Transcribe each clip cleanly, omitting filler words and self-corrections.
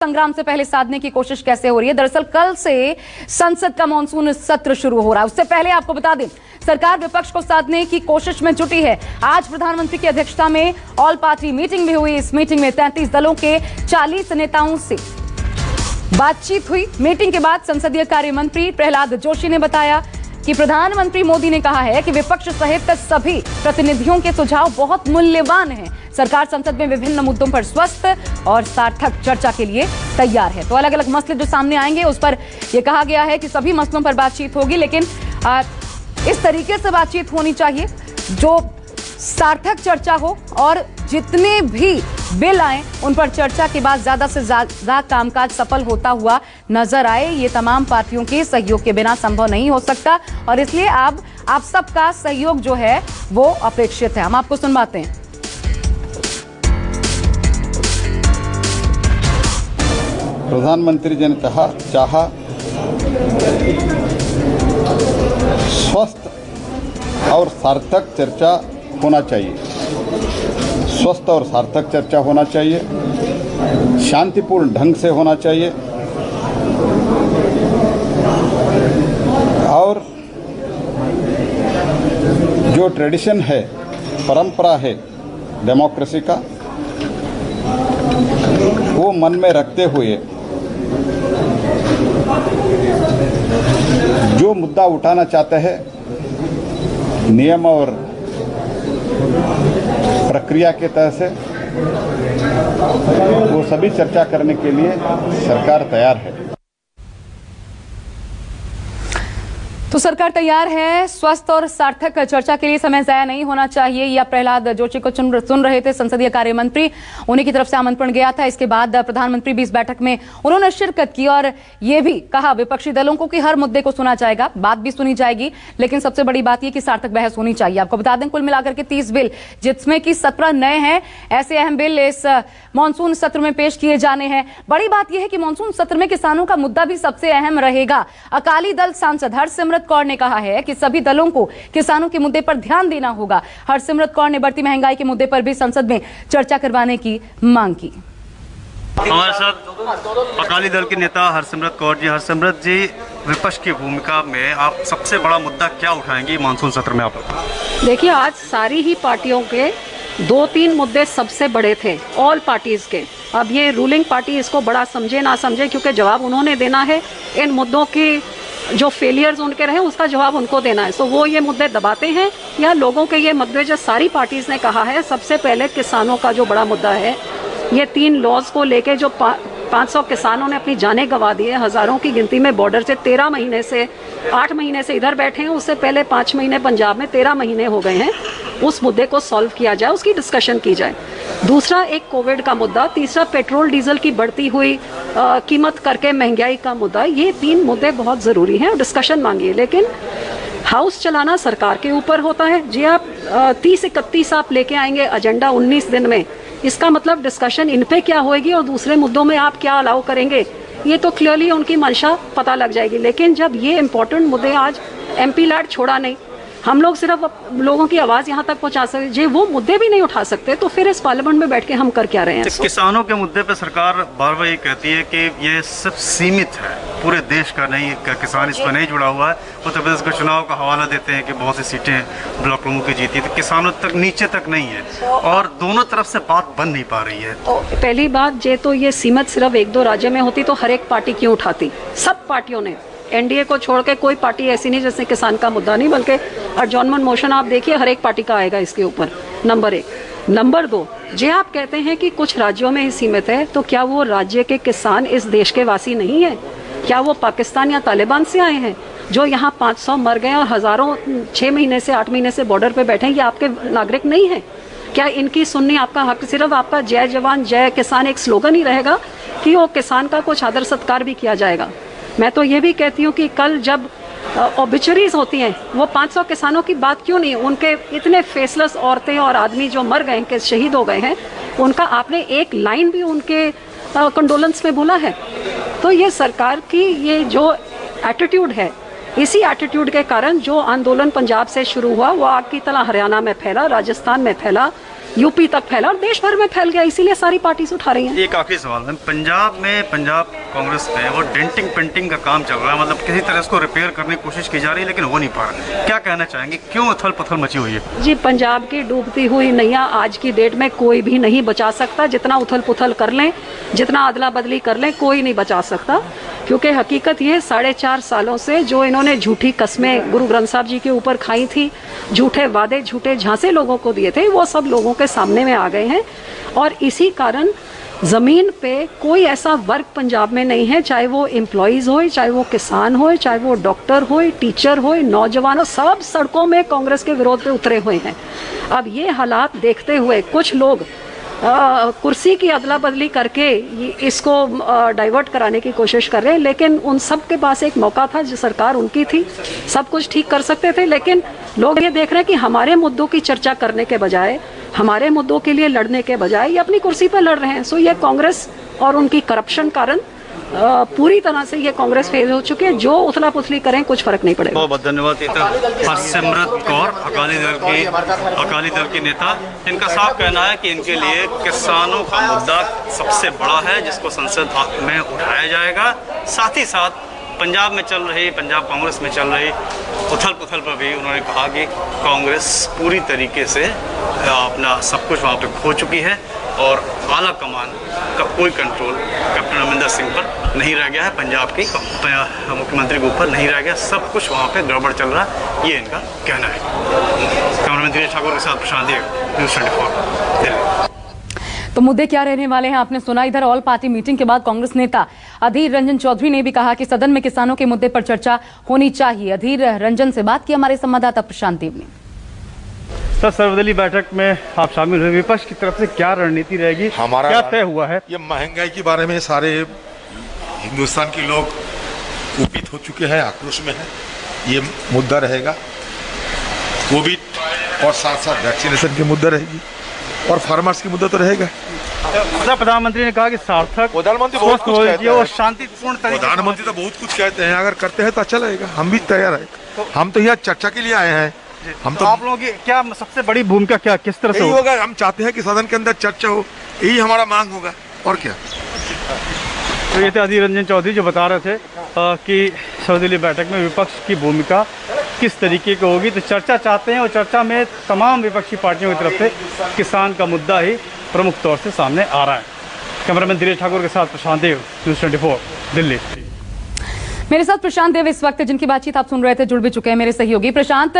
संग्राम से पहले साधने की कोशिश कैसे हो रही है। दरअसल कल से संसद का मानसून सत्र शुरू हो रहा है। उससे पहले आपको बता दें, सरकार विपक्ष को साधने की कोशिश में जुटी है। आज प्रधानमंत्री की अध्यक्षता में ऑल पार्टी मीटिंग भी हुई। इस मीटिंग में 33 दलों के 40 नेताओं से बातचीत हुई। मीटिंग के बाद संसदीय कार्य मंत्री प्रहलाद जोशी ने बताया कि प्रधानमंत्री मोदी ने कहा है कि विपक्ष सहित सभी प्रतिनिधियों के सुझाव बहुत मूल्यवान हैं। सरकार संसद में विभिन्न मुद्दों पर स्वस्थ और सार्थक चर्चा के लिए तैयार है। तो अलग अलग मसले जो सामने आएंगे उस पर यह कहा गया है कि सभी मसलों पर बातचीत होगी, लेकिन इस तरीके से बातचीत होनी चाहिए जो सार्थक चर्चा हो और जितने भी बिल आए उन पर चर्चा के बाद ज्यादा से ज्यादा कामकाज सफल होता हुआ नजर आए। ये तमाम पार्टियों के सहयोग के बिना संभव नहीं हो सकता और इसलिए अब आप सबका सहयोग जो है वो अपेक्षित है। हम आपको सुनवाते हैं। प्रधानमंत्री जी ने चाहा स्वस्थ और सार्थक चर्चा होना चाहिए। स्वस्थ और सार्थक चर्चा होना चाहिए, शांतिपूर्ण ढंग से होना चाहिए और जो ट्रेडिशन है, परंपरा है डेमोक्रेसी का, वो मन में रखते हुए जो मुद्दा उठाना चाहते हैं नियम और प्रक्रिया के तहत से वो सभी चर्चा करने के लिए सरकार तैयार है। तो सरकार तैयार है। स्वस्थ और सार्थक चर्चा के लिए समय जाया नहीं होना चाहिए। या प्रहलाद जोशी को सुन रहे थे संसदीय कार्य मंत्री, उन्हीं की तरफ से आमंत्रण गया था। इसके बाद प्रधानमंत्री भी इस बैठक में उन्होंने शिरकत की और ये भी कहा विपक्षी दलों को कि हर मुद्दे को सुना जाएगा, बात भी सुनी जाएगी, लेकिन सबसे बड़ी बात यह कि सार्थक बहस होनी चाहिए। आपको बता दें कुल मिलाकर के 30 बिल, जिसमें कि 17 नए हैं। ऐसे अहम बिल इस मानसून सत्र में पेश किए जाने हैं। बड़ी बात यह है कि मानसून सत्र में किसानों का मुद्दा भी सबसे अहम रहेगा। अकाली दल सांसद हरसिमरत कौर ने कहा है कि सभी दलों को किसानों के मुद्दे पर ध्यान देना होगा। हरसिमरत कौर ने बढ़ती महंगाई के मुद्दे पर भी संसद में चर्चा करवाने की मांग की। हमारे साथ अकाली दल के नेता हरसिमरत कौर जी। हरसिमरत जी, विपक्ष की भूमिका में आप सबसे बड़ा मुद्दा क्या उठाएंगे मानसून सत्र में? आप देखिए, आज सारी ही पार्टियों के 2-3 मुद्दे सबसे बड़े थे, ऑल पार्टीज के। अब ये रूलिंग पार्टी इसको बड़ा समझे ना समझे, क्योंकि जवाब उन्होंने देना है। इन मुद्दों की जो फेलियर्स उनके रहे उसका जवाब उनको देना है। तो वो ये मुद्दे दबाते हैं या लोगों के ये मुद्दे जो सारी पार्टीज ने कहा है। सबसे पहले किसानों का जो बड़ा मुद्दा है, ये 3 लॉज को लेके जो 500 किसानों ने अपनी जानें गंवा दी है, हजारों की गिनती में बॉर्डर से 13 महीने से 8 महीने से इधर बैठे हैं। उससे पहले 5 महीने पंजाब में, 13 महीने हो गए हैं। उस मुद्दे को सॉल्व किया जाए, उसकी डिस्कशन की जाए। दूसरा एक कोविड का मुद्दा, तीसरा पेट्रोल डीजल की बढ़ती हुई कीमत करके महंगाई का मुद्दा। ये 3 मुद्दे बहुत ज़रूरी हैं और डिस्कशन मांगिए। लेकिन हाउस चलाना सरकार के ऊपर होता है। जी, आप 30-31 आप लेके आएंगे एजेंडा 19 दिन में, इसका मतलब डिस्कशन इन पे क्या होएगी और दूसरे मुद्दों में आप क्या अलाउ करेंगे, ये तो क्लियरली उनकी मंशा पता लग जाएगी। लेकिन जब ये इंपॉर्टेंट मुद्दे आज MP लैड छोड़ा नहीं, हम लोग सिर्फ लोगों की आवाज यहाँ तक पहुँचा सकते, जे वो मुद्दे भी नहीं उठा सकते, तो फिर इस पार्लियामेंट में बैठ के हम कर क्या रहे हैं? किसानों के मुद्दे पे सरकार बार बार ये कहती है कि ये सिर्फ सीमित है, पूरे देश का नहीं, किसान इस पर नहीं जुड़ा हुआ है। उत्तर प्रदेश के चुनाव का हवाला देते हैं कि बहुत सी सीटें ब्लॉक प्रमुख की जीती, तो किसानों तक नीचे तक नहीं है और दोनों तरफ से बात बन नहीं पा रही है। पहली बात, जे तो ये सीमित सिर्फ 1-2 राज्य में होती तो हर एक पार्टी क्यों उठाती? सब पार्टियों ने, NDA को छोड़ के कोई पार्टी ऐसी नहीं जिसने किसान का मुद्दा नहीं, बल्कि एडजॉर्नमेंट मोशन आप देखिए हर एक पार्टी का आएगा इसके ऊपर। नंबर 1। नंबर 2, जे आप कहते हैं कि कुछ राज्यों में ही सीमित है, तो क्या वो राज्य के किसान इस देश के वासी नहीं है? क्या वो पाकिस्तान या तालिबान से आए हैं जो यहाँ 500 मर गए और हजारों 6 महीने से 8 महीने से बॉर्डर पे बैठे हैं? ये आपके नागरिक नहीं है? क्या इनकी सुननी आपका हक? सिर्फ आपका जय जवान जय किसान एक स्लोगन ही रहेगा कि वो किसान का कुछ आदर सत्कार भी किया जाएगा? मैं तो ये भी कहती हूँ कि कल जब ऑबिचुरीज होती हैं, वो 500 किसानों की बात क्यों नहीं? उनके इतने फेसलेस औरतें और आदमी जो मर गए हैं, शहीद हो गए हैं, उनका आपने एक लाइन भी उनके कंडोलेंस में बोला है? तो ये सरकार की ये जो एटीट्यूड है, इसी एटीट्यूड के कारण जो आंदोलन पंजाब से शुरू हुआ वो आग की तरह हरियाणा में फैला, राजस्थान में फैला, यूपी तक फैला और देश भर में फैल गया, इसीलिए सारी पार्टीज उठा रही हैं। एक आखिरी सवाल है, पंजाब कांग्रेस में वो डेंटिंग पेंटिंग का काम चल रहा है, मतलब किसी तरह इसको रिपेयर करने की कोशिश की जा रही है लेकिन हो नहीं पा रहा है। क्या कहना चाहेंगे, क्यों उथल पुथल मची हुई है? जी, पंजाब की डूबती हुई नैया आज की डेट में कोई भी नहीं बचा सकता। जितना उथल पुथल कर लें, जितना अदला बदली कर लें, कोई नहीं बचा सकता। क्योंकि हकीकत ये 4.5 सालों से जो इन्होंने झूठी कस्में गुरु ग्रंथ साहब जी के ऊपर खाई थी, झूठे वादे, झूठे झांसे लोगों को दिए थे, वो सब लोगों के सामने में आ गए हैं। और इसी कारण ज़मीन पे कोई ऐसा वर्ग पंजाब में नहीं है, चाहे वो एम्प्लॉयज़ हो, चाहे वो किसान हो, चाहे वो डॉक्टर हो, टीचर हो, नौजवान हो, सब सड़कों में कांग्रेस के विरोध पे उतरे हुए हैं। अब ये हालात देखते हुए कुछ लोग कुर्सी की अदला बदली करके इसको डाइवर्ट कराने की कोशिश कर रहे हैं, लेकिन उन सब के पास एक मौका था, जो सरकार उनकी थी, सब कुछ ठीक कर सकते थे। लेकिन लोग ये देख रहे हैं कि हमारे मुद्दों की चर्चा करने के बजाय, हमारे मुद्दों के लिए लड़ने के बजाय ये अपनी कुर्सी पर लड़ रहे हैं। सो ये कांग्रेस और उनकी करप्शन कारण पूरी तरह से ये कांग्रेस फेल हो चुकी है। जो उथला पुथली करें कुछ फर्क नहीं पड़ेगा। बहुत धन्यवाद। हरसिमरत कौर अकाली दल की नेता, इनका साफ कहना है कि इनके लिए किसानों का मुद्दा सबसे बड़ा है जिसको संसद में उठाया जाएगा। साथ ही साथ पंजाब में चल रही, पंजाब कांग्रेस में चल रही उथल पुथल पर भी उन्होंने कहा कि कांग्रेस पूरी तरीके से अपना सब कुछ वहाँ पे खो चुकी है और आला कमान का कोई कंट्रोल कैप्टन अमरिंदर सिंह पर नहीं रह गया है, पंजाब की मुख्यमंत्री के ऊपर नहीं रह गया, सब कुछ वहाँ पे गड़बड़ चल रहा है, ये इनका कहना है। कैमरामैन दिनेश ठाकुर के साथ प्रशांत देव, न्यूज़ 24 दिल्ली। तो मुद्दे क्या रहने वाले हैं आपने सुना। इधर ऑल पार्टी मीटिंग के बाद कांग्रेस नेता अधीर रंजन चौधरी ने भी कहा कि सदन में किसानों के मुद्दे पर चर्चा होनी चाहिए। अधीर रंजन से बात की हमारे संवाददाता प्रशांत देव ने। सर, सर्वदलीय बैठक में आप शामिल हुए, विपक्ष की तरफ से क्या रणनीति रहेगी, हमारा क्या तय हुआ है? ये महंगाई के बारे में सारे हिंदुस्तान के लोग कुपित हो चुके हैं, आक्रोश में है, ये मुद्दा रहेगा। कोविड और साथ साथ वैक्सीनेशन की मुद्दा रहेगी और फार्मर्स की मुद्दा तो रहेगा। प्रधानमंत्री ने कहा कि सार्थक प्रधानमंत्री बहुत कुछ कहते हैं और शांतिपूर्ण तरीके, प्रधानमंत्री तो बहुत कुछ कहते हैं, अगर करते हैं तो अच्छा लगेगा, हम भी तैयार है। हम तो यहाँ चर्चा के लिए आए हैं। हम तो आप लोगों की क्या सबसे बड़ी भूमिका क्या, किस तरह से होगा? हम चाहते हैं कि सदन के अंदर चर्चा हो, यही हमारा मांग होगा और क्या। तो ये थे अधीर रंजन चौधरी जो बता रहे थे कि सर्वदलीय बैठक में विपक्ष की भूमिका किस तरीके की होगी। तो चर्चा चाहते हैं और चर्चा में तमाम विपक्षी पार्टियों की तरफ से किसान का मुद्दा ही प्रमुख तौर से सामने आ रहा है। कैमरामैन दिनेश ठाकुर के साथ प्रशांत देव, न्यूज़ 24 दिल्ली। मेरे साथ प्रशांत देव इस वक्त जिनकी बातचीत आप सुन रहे थे जुड़ भी चुके हैं मेरे सहयोगी। प्रशांत,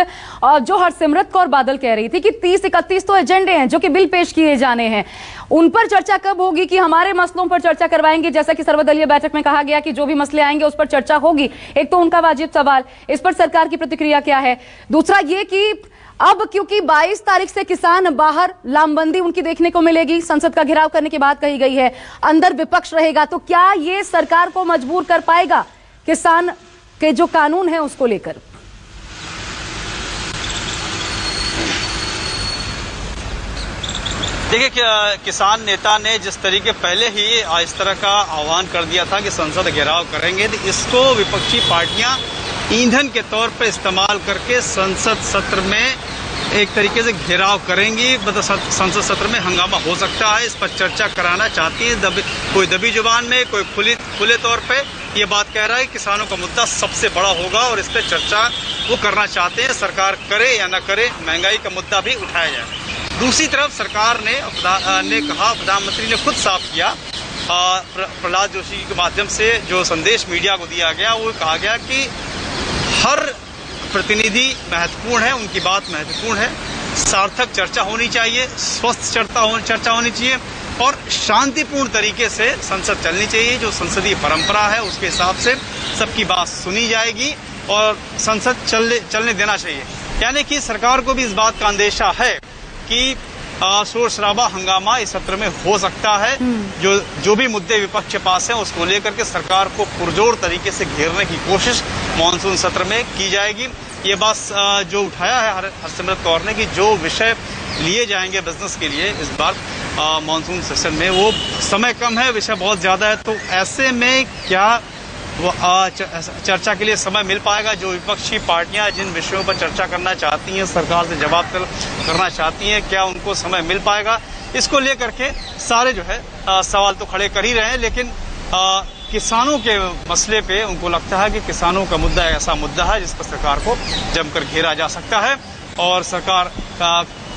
जो हरसिमरत कौर बादल कह रही थी कि 30-31 तो एजेंडे हैं जो कि बिल पेश किए जाने हैं, उन पर चर्चा कब होगी कि हमारे मसलों पर चर्चा करवाएंगे? जैसा कि सर्वदलीय बैठक में कहा गया कि जो भी मसले आएंगे उस पर चर्चा होगी। एक तो उनका वाजिब सवाल, इस पर सरकार की प्रतिक्रिया क्या है? दूसरा ये कि अब क्योंकि 22 तारीख से किसान बाहर, लामबंदी उनकी देखने को मिलेगी, संसद का घेराव करने की बात कही गई है, अंदर विपक्ष रहेगा, तो क्या ये सरकार को मजबूर कर पाएगा किसान के जो कानून है उसको लेकर? देखिए, किसान नेता ने जिस तरीके पहले ही इस तरह का आह्वान कर दिया था कि संसद घेराव करेंगे, तो इसको विपक्षी पार्टियां ईंधन के तौर पर इस्तेमाल करके संसद सत्र में एक तरीके से घेराव करेंगी। मतलब संसद सत्र में हंगामा हो सकता है, इस पर चर्चा कराना चाहती है। कोई दबी जुबान में, कोई खुले तौर पे ये बात कह रहा है कि किसानों का मुद्दा सबसे बड़ा होगा और इस पर चर्चा वो करना चाहते हैं। सरकार करे या ना करे, महंगाई का मुद्दा भी उठाया जाए। दूसरी तरफ सरकार ने कहा, प्रधानमंत्री ने खुद साफ किया, प्रहलाद जोशी के माध्यम से जो संदेश मीडिया को दिया गया, वो कहा गया कि हर प्रतिनिधि महत्वपूर्ण है, उनकी बात महत्वपूर्ण है, सार्थक चर्चा होनी चाहिए, स्वस्थ चर्चा होनी चाहिए और शांतिपूर्ण तरीके से संसद चलनी चाहिए। जो संसदीय परंपरा है उसके हिसाब से सबकी बात सुनी जाएगी और संसद चलने देना चाहिए। यानी कि सरकार को भी इस बात का अंदेशा है कि शोर शराबा, हंगामा इस सत्र में हो सकता है। जो भी मुद्दे विपक्ष के पास हैं उसको लेकर के सरकार को पुरजोर तरीके से घेरने की कोशिश मानसून सत्र में की जाएगी। ये बात जो उठाया है हरसिमरत कौर ने कि जो विषय लिए जाएंगे बिजनेस के लिए इस बार मानसून सेशन में, वो समय कम है, विषय बहुत ज़्यादा है, तो ऐसे में क्या वो चर्चा के लिए समय मिल पाएगा। जो विपक्षी पार्टियां जिन विषयों पर चर्चा करना चाहती हैं, सरकार से जवाब तलब करना चाहती हैं, क्या उनको समय मिल पाएगा, इसको लेकर के सारे जो है सवाल तो खड़े कर ही रहे हैं। लेकिन किसानों के मसले पे उनको लगता है कि किसानों का मुद्दा ऐसा मुद्दा है जिस पर सरकार को जमकर घेरा जा सकता है और सरकार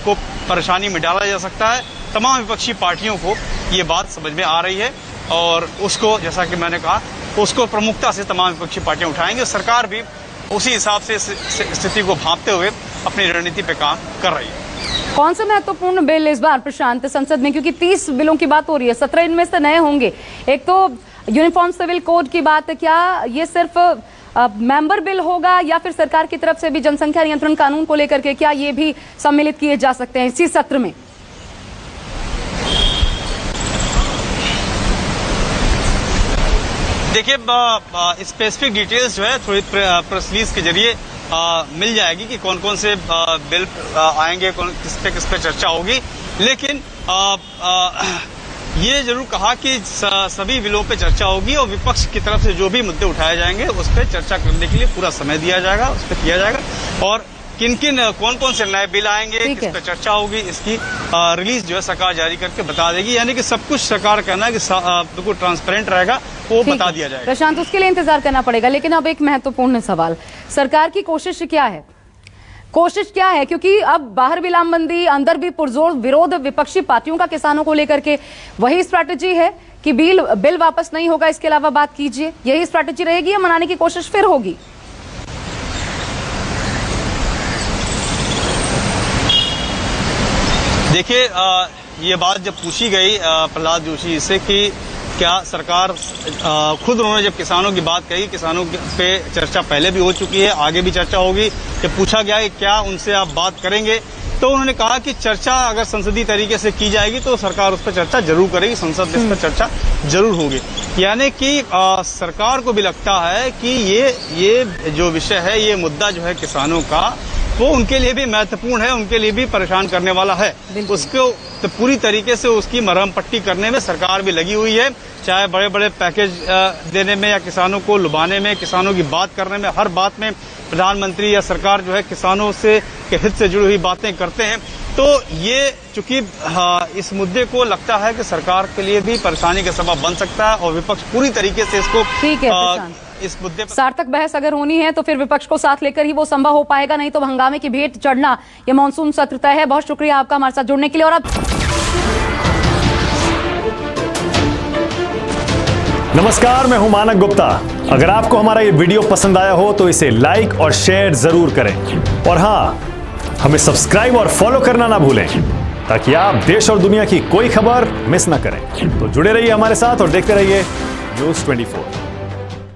को परेशानी में डाला जा सकता है। तमाम विपक्षी पार्टियों को ये बात समझ में आ रही है और उसको, जैसा कि मैंने कहा, उसको प्रमुखता से तमाम विपक्षी पार्टियां उठाएंगे। सरकार भी उसी हिसाब से स्थिति को भांपते हुए अपनी रणनीति पे काम कर रही है। कौन से महत्वपूर्ण बिल इस बार प्रशांत संसद में, क्योंकि 30 बिलों की बात हो रही है, 17 इनमें से नए होंगे। एक तो यूनिफॉर्म सिविल कोड की बात है, क्या ये सिर्फ मेंबर बिल होगा या फिर सरकार की तरफ से भी जनसंख्या नियंत्रण कानून को लेकर के क्या ये भी सम्मिलित किए जा सकते हैं इसी सत्र में? देखिए, स्पेसिफिक डिटेल्स जो है थोड़ी प्रेस रिलीज के जरिए मिल जाएगी कि कौन कौन से बिल आएंगे, किस पे चर्चा होगी। लेकिन ये जरूर कहा कि सभी बिलों पे चर्चा होगी और विपक्ष की तरफ से जो भी मुद्दे उठाए जाएंगे उस पर चर्चा करने के लिए पूरा समय दिया जाएगा, उस पर किया जाएगा। और कौन कौन से नए बिल आएंगे, किस पे चर्चा होगी, इसकी रिलीज जो है सरकार जारी करके बता देगी। यानी कि सब कुछ सरकार कहना है कि बिल्कुल ट्रांसपेरेंट रहेगा, वो बता दिया जाएगा। प्रशांत, उसके लिए इंतजार करना पड़ेगा। लेकिन अब एक महत्वपूर्ण सवाल, सरकार की कोशिश क्या है? क्योंकि अब बाहर भी लामबंदी, अंदर भी पुरजोर विरोध विपक्षी पार्टियों का किसानों को लेकर के, वही स्ट्रैटेजी है कि बिल वापस नहीं होगा, इसके अलावा बात कीजिए, यही स्ट्रैटेजी रहेगी या मनाने की कोशिश फिर होगी? देखिए, ये बात जब पूछी गई प्रहलाद जोशी से कि क्या सरकार, खुद उन्होंने जब किसानों की बात कही, किसानों पे चर्चा पहले भी हो चुकी है, आगे भी चर्चा होगी, जब पूछा गया कि क्या उनसे आप बात करेंगे, तो उन्होंने कहा कि चर्चा अगर संसदीय तरीके से की जाएगी तो सरकार उस पर चर्चा जरूर करेगी, संसद में इस पर चर्चा जरूर होगी। यानी कि सरकार को भी लगता है कि ये जो विषय है, ये मुद्दा जो है किसानों का, वो उनके लिए भी महत्वपूर्ण है, उनके लिए भी परेशान करने वाला है। उसको तो पूरी तरीके से उसकी मरहम पट्टी करने में सरकार भी लगी हुई है, चाहे बड़े बड़े पैकेज देने में या किसानों को लुभाने में, किसानों की बात करने में। हर बात में प्रधानमंत्री या सरकार जो है किसानों से के हित से जुड़ी हुई बातें करते हैं। तो ये चूंकि इस मुद्दे को लगता है कि सरकार के लिए भी परेशानी का सबब बन सकता है और विपक्ष पूरी तरीके से इसको इस मुद्दे पर सार्थक बहस अगर होनी है तो फिर विपक्ष को साथ लेकर ही वो संभव हो पाएगा, नहीं तो हंगामे की भेंट चढ़ना ये मानसून सत्र तय है। बहुत शुक्रिया आपका हमारे साथ जुड़ने के लिए। और अब नमस्कार, मैं हूं मानक गुप्ता। अगर आपको हमारा ये वीडियो पसंद आया हो तो इसे लाइक और शेयर जरूर करें और हाँ, हमें सब्सक्राइब और फॉलो करना ना भूलें ताकि आप देश और दुनिया की कोई खबर मिस ना करें। तो जुड़े रहिए हमारे साथ और देखते रहिए न्यूज़ 24।